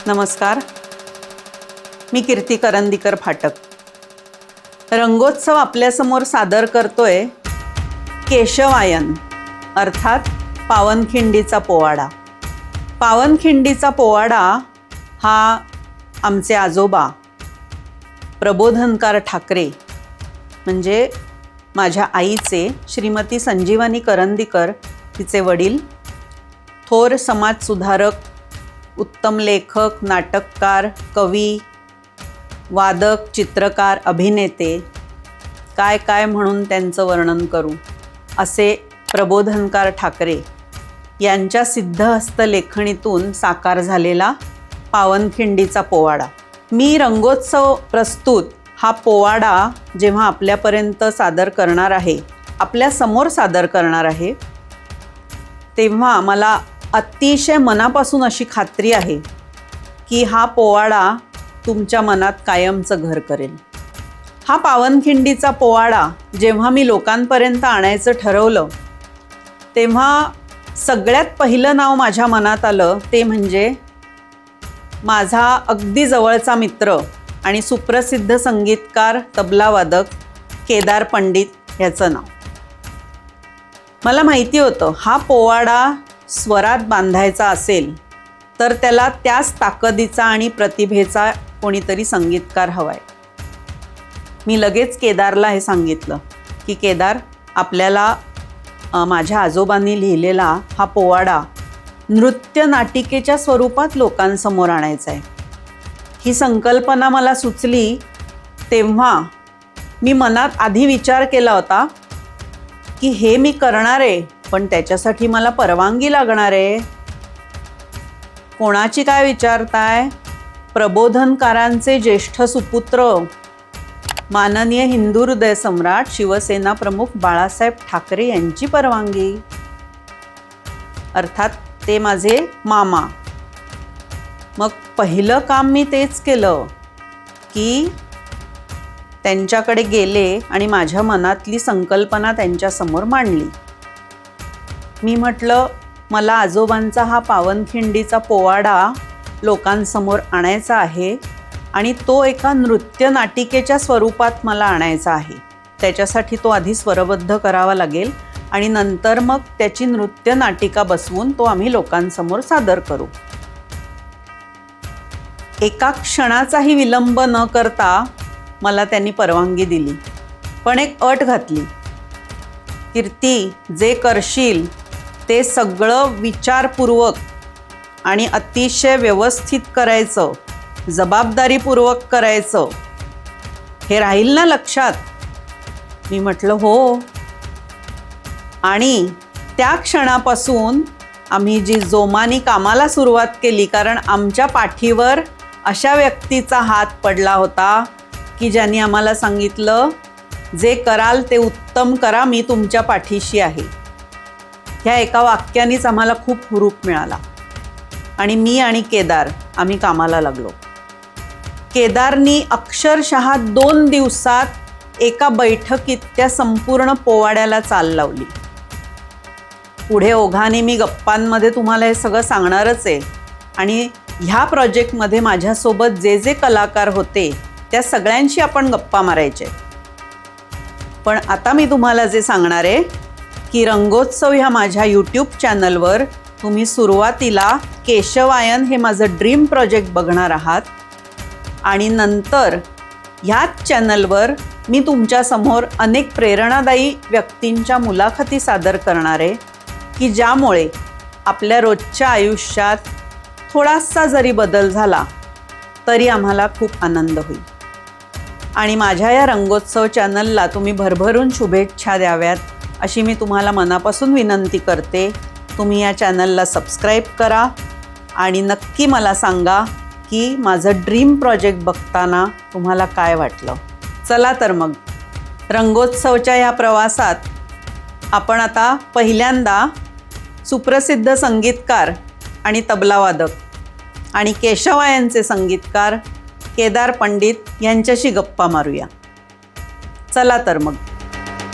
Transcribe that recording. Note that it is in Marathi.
नमस्कार, मी कीर्ती करंदीकर फाटक. रंगोत्सव आपल्यासमोर सादर करतोय केशवायन अर्थात पावनखिंडीचा पोवाडा. पावनखिंडीचा पोवाडा हा आमचे आजोबा प्रबोधनकार ठाकरे म्हणजे माझ्या आईचे श्रीमती संजीवनी करंदीकर तिचे वडील, थोर समाजसुधारक, उत्तम लेखक, नाटककार, कवी, वादक, चित्रकार, अभिनेते, काय काय म्हणून त्यांचं वर्णन करू असे प्रबोधनकार ठाकरे यांच्या सिद्धहस्त लेखणीतून साकार झालेला पावनखिंडीचा पोवाडा. मी रंगोत्सव प्रस्तुत हा पोवाडा जेव्हा आपल्यापर्यंत सादर करणार आहे, आपल्यासमोर सादर करणार आहे, तेव्हा मला अतिशय मनापासून अशी खात्री आहे की हा पोवाडा तुमच्या मनात कायमचं घर करेल. हा पावनखिंडीचा पोवाडा जेव्हा मी लोकांपर्यंत आणायचं ठरवलं तेव्हा सगळ्यात पहिलं नाव माझ्या मनात आलं ते म्हणजे माझा अगदी जवळचा मित्र आणि सुप्रसिद्ध संगीतकार, तबलावादक केदार पंडित ह्याचं नाव. मला माहिती होतं हा पोवाडा स्वरात बांधायचा असेल तर त्याला त्याच ताकदीचा आणि प्रतिभेचा कोणीतरी संगीतकार हवाय. मी लगेच केदारला हे सांगितलं की केदार, आपल्याला माझ्या आजोबांनी लिहिलेला हा पोवाडा नृत्य नाटिकेच्या स्वरूपात लोकांसमोर आणायचा आहे. ही संकल्पना मला सुचली तेव्हा मी मनात आधी विचार केला होता की हे मी करणार आहे, पण त्याच्यासाठी मला परवानगी लागणार आहे. कोणाची काय विचारताय? प्रबोधनकारांचे ज्येष्ठ सुपुत्र माननीय हिंदू हृदय सम्राट शिवसेना प्रमुख बाळासाहेब ठाकरे यांची परवानगी, अर्थात ते माझे मामा. मग पहिलं काम मी तेच केलं की त्यांच्याकडे गेले आणि माझ्या मनातली संकल्पना त्यांच्यासमोर मांडली. मी म्हटलं, मला आजोबांचा हा पावनखिंडीचा पोवाडा लोकांसमोर आणायचा आहे आणि तो एका नृत्य नाटिकेच्या स्वरूपात मला आणायचा आहे. त्याच्यासाठी तो आधी स्वरबद्ध करावा लागेल आणि नंतर मग त्याची नृत्य नाटिका बसवून तो आम्ही लोकांसमोर सादर करू. एका क्षणाचाही विलंब न करता मला त्यांनी परवानगी दिली, पण एक अट घातली. कीर्ती, जे करशील ते सगळं विचारपूर्वक आणि अतिशय व्यवस्थित करायचं, जबाबदारीपूर्वक करायचं, हे राहील ना लक्षात? मी म्हटलं हो. आणि त्या क्षणापासून आम्ही जी जोमाने कामाला सुरुवात केली, कारण आमच्या पाठीवर अशा व्यक्तीचा हात पडला होता की ज्यांनी आम्हाला सांगितलं, जे कराल ते उत्तम करा, मी तुमच्या पाठीशी आहे. ह्या एका वाक्यानेच आम्हाला खूप हुरूप मिळाला आणि मी आणि केदार आम्ही कामाला लागलो. केदारनी अक्षरशः 2 दिवसात एका बैठकीत त्या संपूर्ण पोवाड्याला चाल लावली. पुढे ओघाने मी गप्पांमध्ये तुम्हाला हे सगळं सांगणारच आहे आणि ह्या प्रोजेक्टमध्ये माझ्यासोबत जे जे कलाकार होते त्या सगळ्यांशी आपण गप्पा मारायचे. पण आता मी तुम्हाला जे सांगणार आहे की रंगोत्सव ह्या माझ्या यूट्यूब चॅनलवर तुम्ही सुरुवातीला केशवायन हे माझं ड्रीम प्रोजेक्ट बघणार आहात आणि नंतर ह्याच चॅनलवर मी तुमच्यासमोर अनेक प्रेरणादायी व्यक्तींच्या मुलाखती सादर करणार आहे की ज्यामुळे आपल्या रोजच्या आयुष्यात थोडासा जरी बदल झाला तरी आम्हाला खूप आनंद होईल. आणि माझ्या या रंगोत्सव चॅनलला तुम्ही भरभरून शुभेच्छा द्याव्यात अशी मी तुम्हाला मनापासून विनंती करते. तुम्ही या चॅनलला सबस्क्राईब करा आणि नक्की मला सांगा की माझं ड्रीम प्रोजेक्ट बघताना तुम्हाला काय वाटलं. चला तर मग रंगोत्सवच्या या प्रवासात आपण आता पहिल्यांदा सुप्रसिद्ध संगीतकार आणि तबलावादक आणि केशवायनचे संगीतकार केदार पंडित यांच्याशी गप्पा मारूया. चला तर मग.